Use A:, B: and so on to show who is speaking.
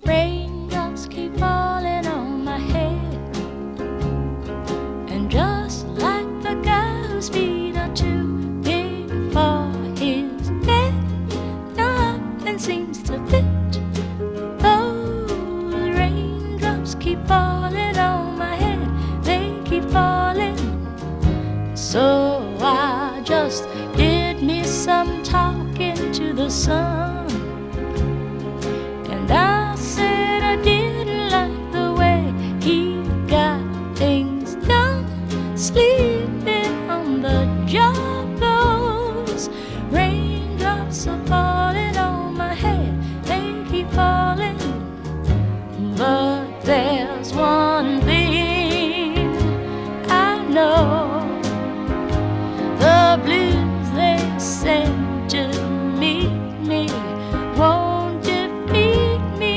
A: Raindrops keep falling on my head, and just like the guy whose feet are too big for his bed, nothing seems to fit. Those raindrops keep falling on my head, they keep falling. So I just did me some talking to the sun, and I said I didn't like the way he got things done, sleeping on the job. Those raindrops are falling on my head, they keep falling, but